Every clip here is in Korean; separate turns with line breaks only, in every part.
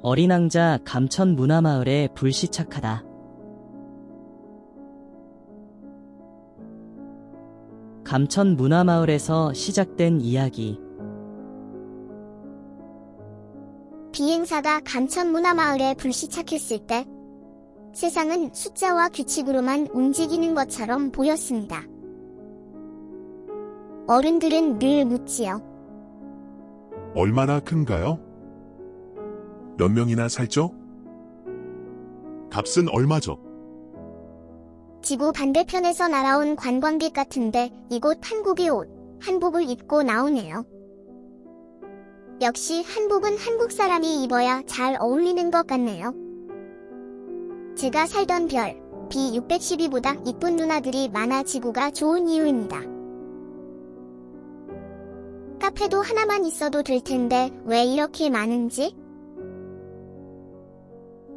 어린 왕자 감천 문화마을에 불시착하다. 감천 문화마을에서 시작된 이야기.
비행사가 감천 문화마을에 불시착했을 때 세상은 숫자와 규칙으로만 움직이는 것처럼 보였습니다. 어른들은 늘 묻지요.
얼마나 큰가요? 몇 명이나 살죠? 값은 얼마죠?
지구 반대편에서 날아온 관광객 같은데 이곳 한국의 옷, 한복을 입고 나오네요. 역시 한복은 한국 사람이 입어야 잘 어울리는 것 같네요. 제가 살던 별, B612보다 이쁜 누나들이 많아 지구가 좋은 이유입니다. 카페도 하나만 있어도 될 텐데 왜 이렇게 많은지?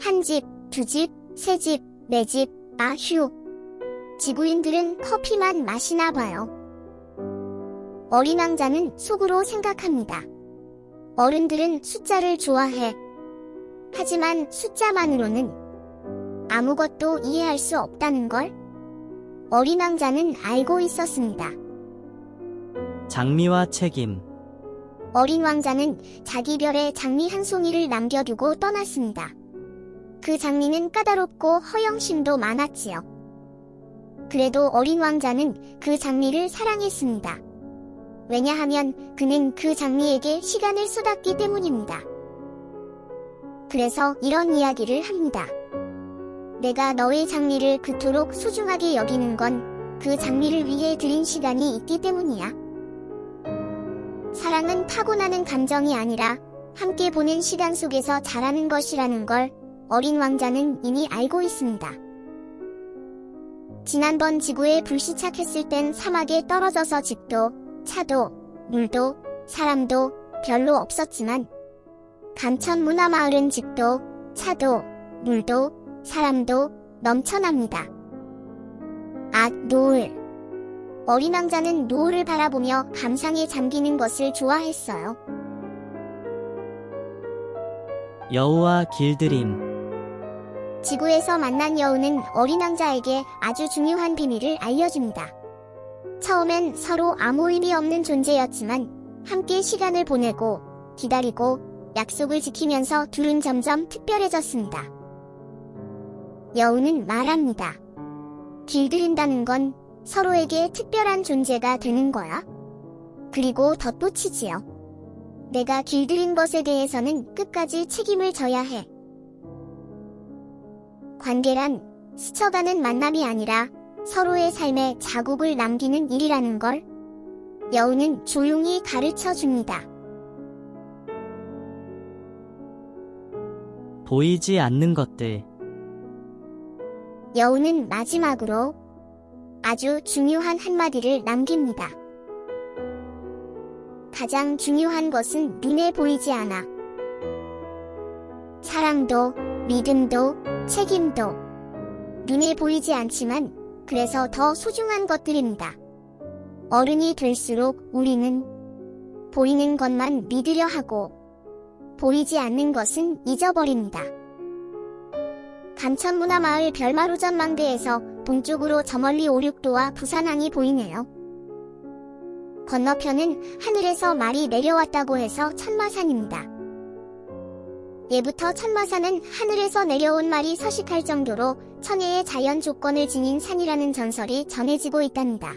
한 집, 두 집, 세 집, 네 집, 아휴. 지구인들은 커피만 마시나 봐요. 어린 왕자는 속으로 생각합니다. 어른들은 숫자를 좋아해. 하지만 숫자만으로는 아무것도 이해할 수 없다는 걸 어린 왕자는 알고 있었습니다.
장미와 책임.
어린 왕자는 자기 별에 장미 한 송이를 남겨두고 떠났습니다. 그 장미는 까다롭고 허영심도 많았지요. 그래도 어린 왕자는 그 장미를 사랑했습니다. 왜냐하면 그는 그 장미에게 시간을 쏟았기 때문입니다. 그래서 이런 이야기를 합니다. 내가 너의 장미를 그토록 소중하게 여기는 건 그 장미를 위해 들인 시간이 있기 때문이야. 사랑은 타고나는 감정이 아니라 함께 보낸 시간 속에서 자라는 것이라는 걸 어린 왕자는 이미 알고 있습니다. 지난번 지구에 불시착했을 땐 사막에 떨어져서 집도, 차도, 물도, 사람도 별로 없었지만 감천 문화마을은 집도, 차도, 물도, 사람도 넘쳐납니다. 노을. 어린 왕자는 노을을 바라보며 감상에 잠기는 것을 좋아했어요.
여우와 길들임.
지구에서 만난 여우는 어린 왕자에게 아주 중요한 비밀을 알려줍니다. 처음엔 서로 아무 의미 없는 존재였지만 함께 시간을 보내고 기다리고 약속을 지키면서 둘은 점점 특별해졌습니다. 여우는 말합니다. 길들인다는 건 서로에게 특별한 존재가 되는 거야. 그리고 덧붙이지요. 내가 길들인 것에 대해서는 끝까지 책임을 져야 해. 관계란 스쳐가는 만남이 아니라 서로의 삶에 자국을 남기는 일이라는 걸 여우는 조용히 가르쳐 줍니다.
보이지 않는 것들.
여우는 마지막으로 아주 중요한 한마디를 남깁니다. 가장 중요한 것은 눈에 보이지 않아. 사랑도, 믿음도, 책임도 눈에 보이지 않지만 그래서 더 소중한 것들입니다. 어른이 될수록 우리는 보이는 것만 믿으려 하고 보이지 않는 것은 잊어버립니다. 감천문화마을 별마루 전망대에서 동쪽으로 저 멀리 오륙도와 부산항이 보이네요. 건너편은 하늘에서 말이 내려왔다고 해서 천마산입니다. 예부터 천마산은 하늘에서 내려온 말이 서식할 정도로 천혜의 자연 조건을 지닌 산이라는 전설이 전해지고 있답니다.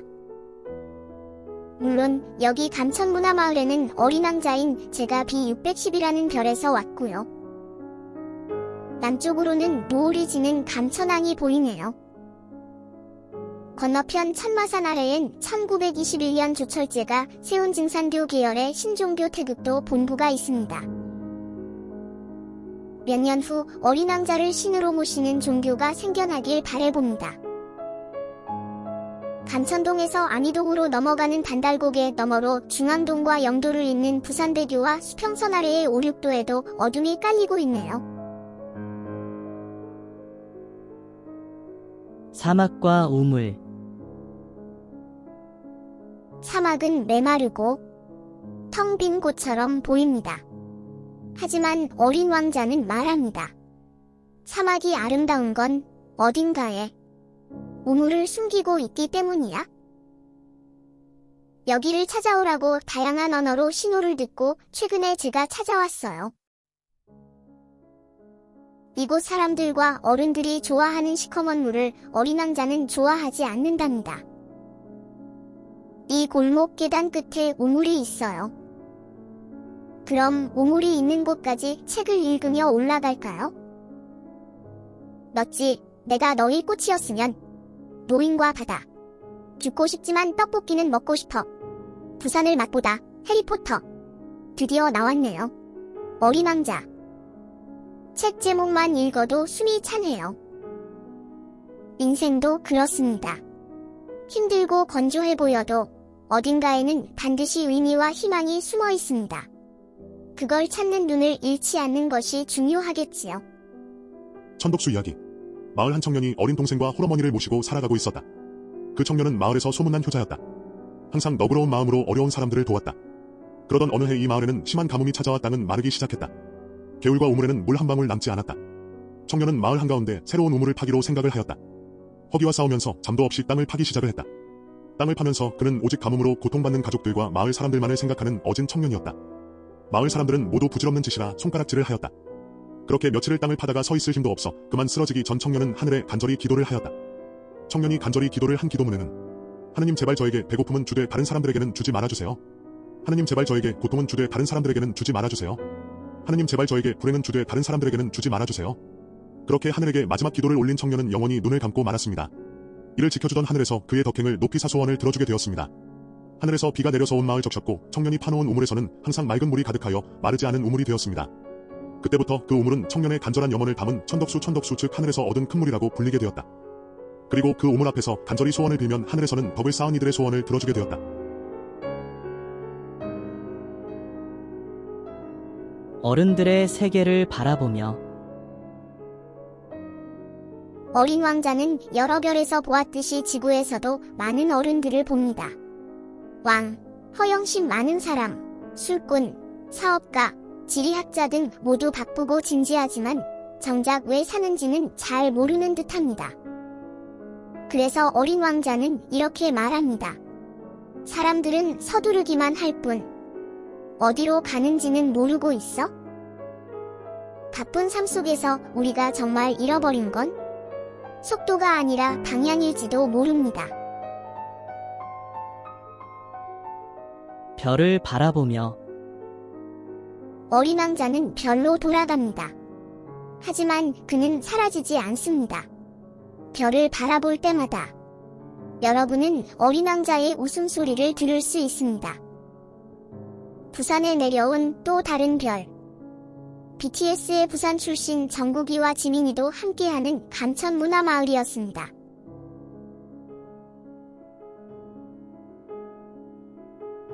물론 여기 감천문화마을에는 어린 왕자인 제가 B610이라는 별에서 왔고요. 남쪽으로는 노을이 지는 감천항이 보이네요. 건너편 천마산 아래엔 1921년 조철제가 세운 증산교 계열의 신종교 태극도 본부가 있습니다. 몇 년 후 어린 왕자를 신으로 모시는 종교가 생겨나길 바라봅니다. 감천동에서 안희동으로 넘어가는 단달고개 너머로 중앙동과 영도를 잇는 부산대교와 수평선 아래의 오륙도에도 어둠이 깔리고 있네요.
사막과 우물.
사막은 메마르고 텅 빈 곳처럼 보입니다. 하지만 어린 왕자는 말합니다. 사막이 아름다운 건 어딘가에 우물을 숨기고 있기 때문이야. 여기를 찾아오라고 다양한 언어로 신호를 듣고 최근에 제가 찾아왔어요. 이곳 사람들과 어른들이 좋아하는 시커먼 물을 어린 왕자는 좋아하지 않는답니다. 이 골목 계단 끝에 우물이 있어요. 그럼 우물이 있는 곳까지 책을 읽으며 올라갈까요? 너지, 내가 너의 꽃이었으면. 노인과 바다. 죽고 싶지만 떡볶이는 먹고 싶어. 부산을 맛보다. 해리포터. 드디어 나왔네요. 어린 왕자. 책 제목만 읽어도 숨이 차네요. 인생도 그렇습니다. 힘들고 건조해 보여도 어딘가에는 반드시 의미와 희망이 숨어 있습니다. 그걸 찾는 눈을 잃지 않는 것이 중요하겠지요.
천독수 이야기. 마을 한 청년이 어린 동생과 홀어머니를 모시고 살아가고 있었다. 그 청년은 마을에서 소문난 효자였다. 항상 너그러운 마음으로 어려운 사람들을 도왔다. 그러던 어느 해 이 마을에는 심한 가뭄이 찾아와 땅은 마르기 시작했다. 개울과 우물에는 물 한 방울 남지 않았다. 청년은 마을 한가운데 새로운 우물을 파기로 생각을 하였다. 허기와 싸우면서 잠도 없이 땅을 파기 시작을 했다. 땅을 파면서 그는 오직 가뭄으로 고통받는 가족들과 마을 사람들만을 생각하는 어진 청년이었다. 마을 사람들은 모두 부질없는 짓이라 손가락질을 하였다. 그렇게 며칠을 땅을 파다가 서 있을 힘도 없어 그만 쓰러지기 전 청년은 하늘에 간절히 기도를 하였다. 청년이 간절히 기도를 한 기도문에는 하느님 제발 저에게 배고픔은 주되 다른 사람들에게는 주지 말아주세요. 하느님 제발 저에게 고통은 주되 다른 사람들에게는 주지 말아주세요. 하느님 제발 저에게 불행은 주되 다른 사람들에게는 주지 말아주세요. 그렇게 하늘에게 마지막 기도를 올린 청년은 영원히 눈을 감고 말았습니다. 이를 지켜주던 하늘에서 그의 덕행을 높이 사소원을 들어주게 되었습니다. 하늘에서 비가 내려서 온 마을 적셨고 청년이 파놓은 우물에서는 항상 맑은 물이 가득하여 마르지 않은 우물이 되었습니다. 그때부터 그 우물은 청년의 간절한 염원을 담은 천덕수 즉 하늘에서 얻은 큰 물이라고 불리게 되었다. 그리고 그 우물 앞에서 간절히 소원을 빌면 하늘에서는 덕을 쌓은 이들의 소원을 들어주게 되었다.
어른들의 세계를 바라보며
어린 왕자는 여러 별에서 보았듯이 지구에서도 많은 어른들을 봅니다. 왕, 허영심 많은 사람, 술꾼, 사업가, 지리학자 등 모두 바쁘고 진지하지만 정작 왜 사는지는 잘 모르는 듯합니다. 그래서 어린 왕자는 이렇게 말합니다. 사람들은 서두르기만 할 뿐 어디로 가는지는 모르고 있어? 바쁜 삶 속에서 우리가 정말 잃어버린 건 속도가 아니라 방향일지도 모릅니다.
별을 바라보며
어린 왕자는 별로 돌아갑니다. 하지만 그는 사라지지 않습니다. 별을 바라볼 때마다 여러분은 어린 왕자의 웃음소리를 들을 수 있습니다. 부산에 내려온 또 다른 별. BTS의 부산 출신 정국이와 지민이도 함께하는 감천 문화마을이었습니다.